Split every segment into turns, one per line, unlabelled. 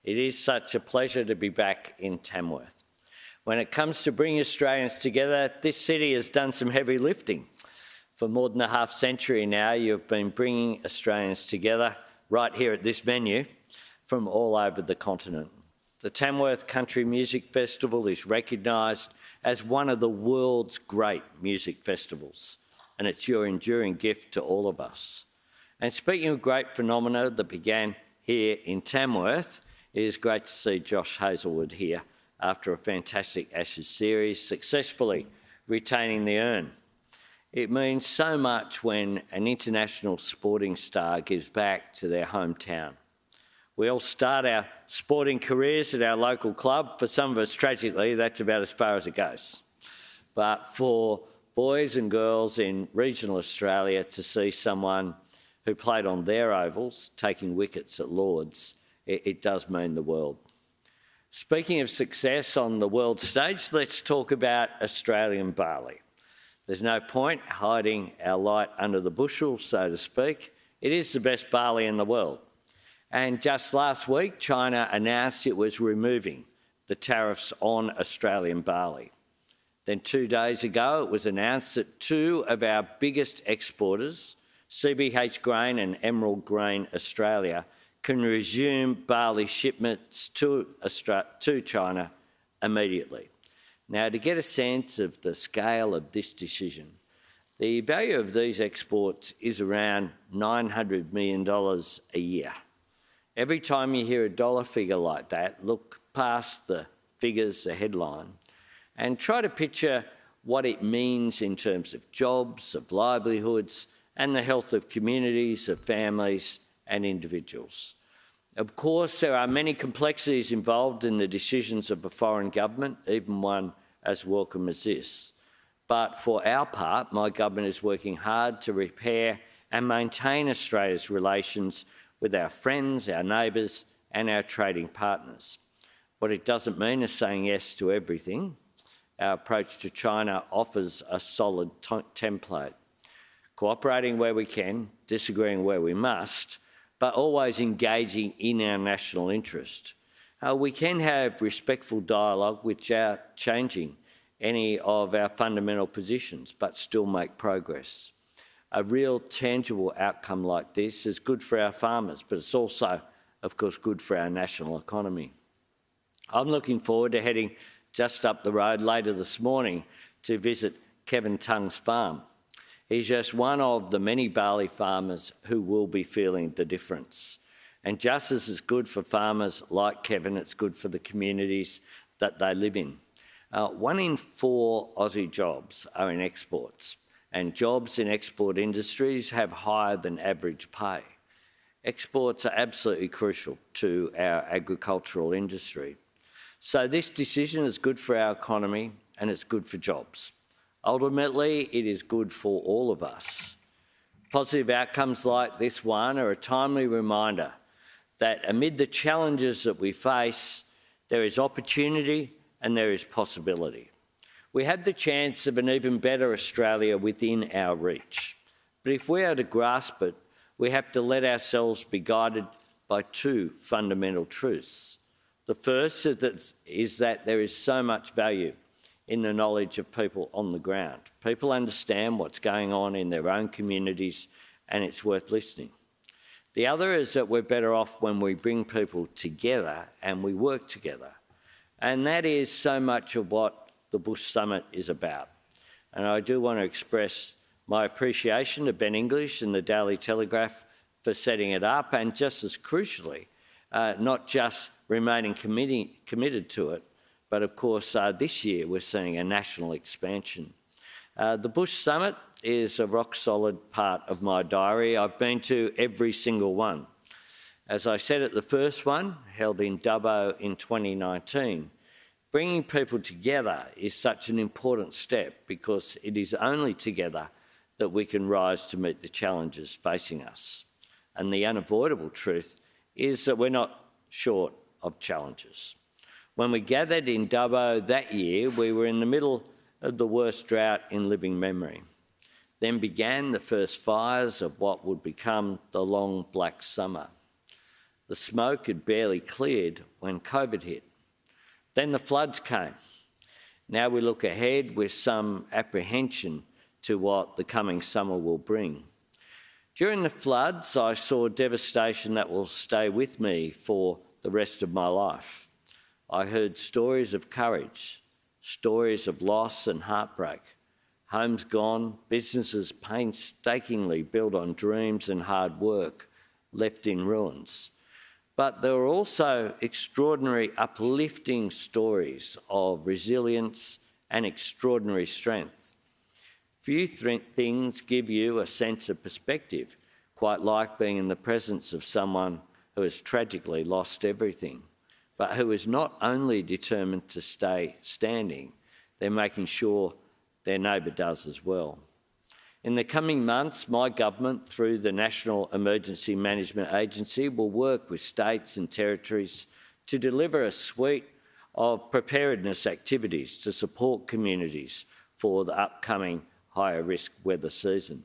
It is such a pleasure to be back in Tamworth. When it comes to bringing Australians together, this city has done some heavy lifting. For more than a half century now, you've been bringing Australians together right here at this venue from all over the continent. The Tamworth Country Music Festival is recognised as one of the world's great music festivals, and it's your enduring gift to all of us. And speaking of great phenomena that began here in Tamworth, it is great to see Josh Hazelwood here after a fantastic Ashes series, successfully retaining the urn. It means so much when an international sporting star gives back to their hometown. We all start our sporting careers at our local club. For some of us, tragically, that's about as far as it goes. But for boys and girls in regional Australia to see someone who played on their ovals taking wickets at Lords, it does mean the world. Speaking of success on the world stage, let's talk about Australian barley. There's no point hiding our light under the bushel, so to speak. It is the best barley in the world. And just last week, China announced it was removing the tariffs on Australian barley. Then 2 days ago, it was announced that two of our biggest exporters, CBH Grain and Emerald Grain Australia, can resume barley shipments to China immediately. Now, to get a sense of the scale of this decision, the value of these exports is around $900 million a year. Every time you hear a dollar figure like that, look past the figures, the headline, and try to picture what it means in terms of jobs, of livelihoods, and the health of communities, of families and individuals. Of course, there are many complexities involved in the decisions of a foreign government, even one as welcome as this. But for our part, my government is working hard to repair and maintain Australia's relations with our friends, our neighbours and our trading partners. What it doesn't mean is saying yes to everything. Our approach to China offers a solid template, cooperating where we can, disagreeing where we must, but always engaging in our national interest. We can have respectful dialogue without changing any of our fundamental positions, but still make progress. A real tangible outcome like this is good for our farmers, but it's also, of course, good for our national economy. I'm looking forward to heading just up the road later this morning to visit Kevin Tung's farm. He's just one of the many barley farmers who will be feeling the difference. And just as it's good for farmers like Kevin, it's good for the communities that they live in. 1 in 4 Aussie jobs are in exports, and jobs in export industries have higher than average pay. Exports are absolutely crucial to our agricultural industry. So this decision is good for our economy and it's good for jobs. Ultimately, it is good for all of us. Positive outcomes like this one are a timely reminder that amid the challenges that we face, there is opportunity and there is possibility. We have the chance of an even better Australia within our reach. But if we are to grasp it, we have to let ourselves be guided by 2 fundamental truths. The first is that there is so much value in the knowledge of people on the ground. People understand what's going on in their own communities and it's worth listening. The other is that we're better off when we bring people together and we work together. And that is so much of what the Bush Summit is about. And I do want to express my appreciation to Ben English and the Daily Telegraph for setting it up, and just as crucially, not just remaining committed to it, but of course this year we're seeing a national expansion. The Bush Summit is a rock-solid part of my diary. I've been to every single one. As I said at the first one, held in Dubbo in 2019, bringing people together is such an important step because it is only together that we can rise to meet the challenges facing us. And the unavoidable truth is that we're not short of challenges. When we gathered in Dubbo that year, we were in the middle of the worst drought in living memory. Then began the first fires of what would become the long black summer. The smoke had barely cleared when COVID hit. Then the floods came. Now we look ahead with some apprehension to what the coming summer will bring. During the floods, I saw devastation that will stay with me for the rest of my life. I heard stories of courage, stories of loss and heartbreak, homes gone, businesses painstakingly built on dreams and hard work left in ruins. But there were also extraordinary, uplifting stories of resilience and extraordinary strength. Few things give you a sense of perspective, quite like being in the presence of someone who has tragically lost everything, but who is not only determined to stay standing, they're making sure their neighbour does as well. In the coming months, my government, through the National Emergency Management Agency, will work with states and territories to deliver a suite of preparedness activities to support communities for the upcoming higher risk weather season.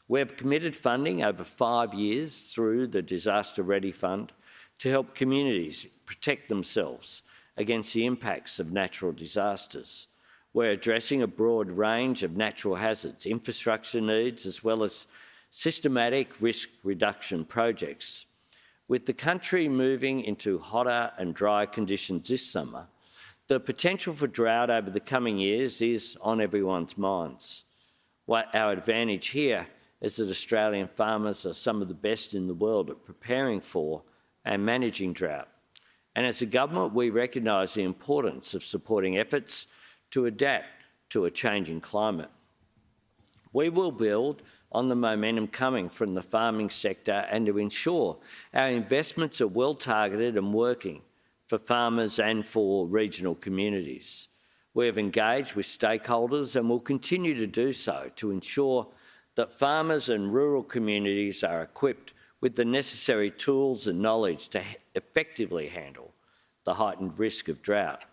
We have committed funding over 5 years through the Disaster Ready Fund to help communities protect themselves against the impacts of natural disasters. We're addressing a broad range of natural hazards, infrastructure needs, as well as systematic risk reduction projects. With the country moving into hotter and drier conditions this summer, the potential for drought over the coming years is on everyone's minds. Our advantage here is that Australian farmers are some of the best in the world at preparing for and managing drought. And as a government, we recognise the importance of supporting efforts to adapt to a changing climate. We will build on the momentum coming from the farming sector and to ensure our investments are well targeted and working for farmers and for regional communities. We have engaged with stakeholders and will continue to do so to ensure that farmers and rural communities are equipped with the necessary tools and knowledge to effectively handle the heightened risk of drought.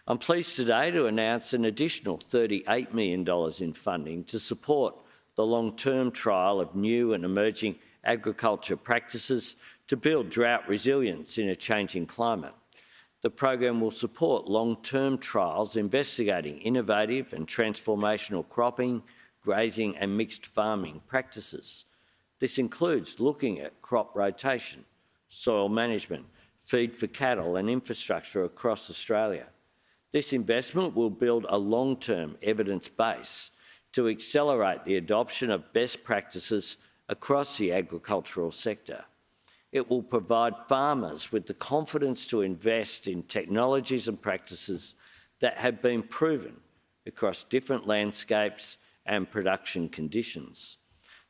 I'm pleased today to announce an additional $38 million in funding to support the long-term trial of new and emerging agriculture practices to build drought resilience in a changing climate. The program will support long-term trials investigating innovative and transformational cropping, grazing and mixed farming practices. This includes looking at crop rotation, soil management, feed for cattle and infrastructure across Australia. This investment will build a long-term evidence base to accelerate the adoption of best practices across the agricultural sector. It will provide farmers with the confidence to invest in technologies and practices that have been proven across different landscapes and production conditions.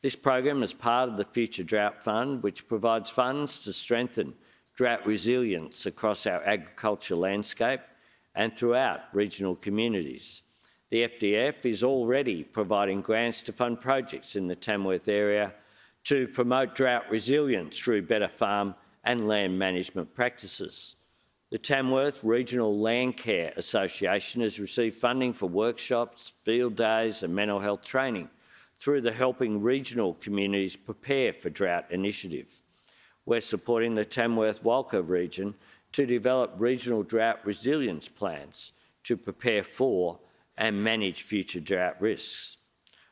This program is part of the Future Drought Fund, which provides funds to strengthen drought resilience across our agriculture landscape and throughout regional communities. The FDF is already providing grants to fund projects in the Tamworth area to promote drought resilience through better farm and land management practices. The Tamworth Regional Land Care Association has received funding for workshops, field days and mental health training through the Helping Regional Communities Prepare for Drought initiative. We're supporting the Tamworth-Walker region to develop regional drought resilience plans to prepare for and manage future drought risks.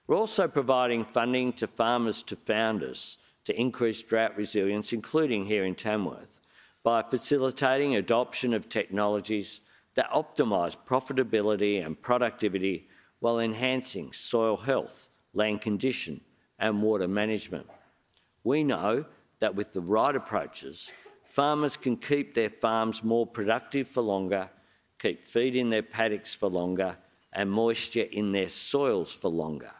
We're also providing funding to Farmers to Founders to increase drought resilience, including here in Tamworth, by facilitating adoption of technologies that optimise profitability and productivity while enhancing soil health, land condition and water management. We know that with the right approaches, farmers can keep their farms more productive for longer, keep feed in their paddocks for longer and moisture in their soils for longer.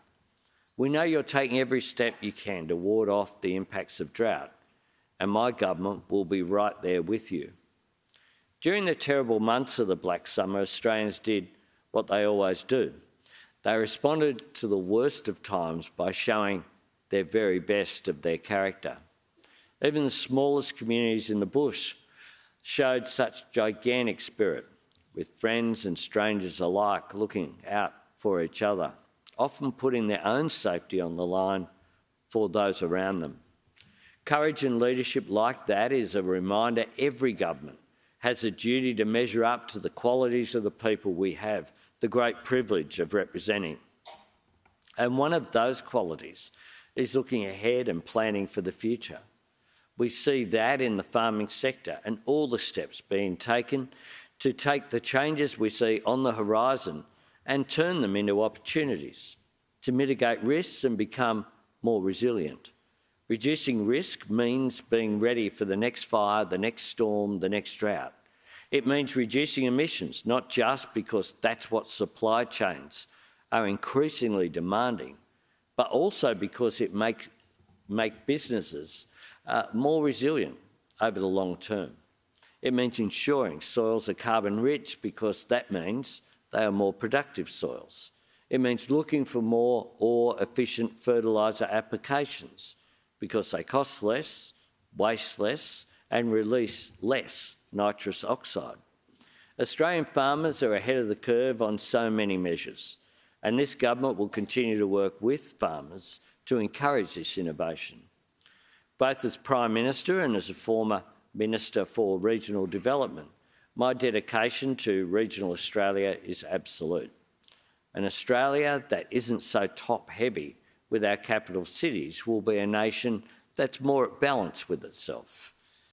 We know you're taking every step you can to ward off the impacts of drought, and my government will be right there with you. During the terrible months of the Black Summer, Australians did what they always do. They responded to the worst of times by showing their very best of their character. Even the smallest communities in the bush showed such gigantic spirit, with friends and strangers alike looking out for each other, often putting their own safety on the line for those around them. Courage and leadership like that is a reminder every government has a duty to measure up to the qualities of the people we have the great privilege of representing. And one of those qualities is looking ahead and planning for the future. We see that in the farming sector and all the steps being taken to take the changes we see on the horizon and turn them into opportunities, to mitigate risks and become more resilient. Reducing risk means being ready for the next fire, the next storm, the next drought. It means reducing emissions, not just because that's what supply chains are increasingly demanding, but also because it makes businesses more resilient over the long term. It means ensuring soils are carbon rich because that means they are more productive soils. It means looking for more or efficient fertiliser applications because they cost less, waste less and release less nitrous oxide. Australian farmers are ahead of the curve on so many measures, and this government will continue to work with farmers to encourage this innovation. Both as Prime Minister and as a former Minister for Regional Development, my dedication to regional Australia is absolute. An Australia that isn't so top-heavy with our capital cities will be a nation that's more at balance with itself.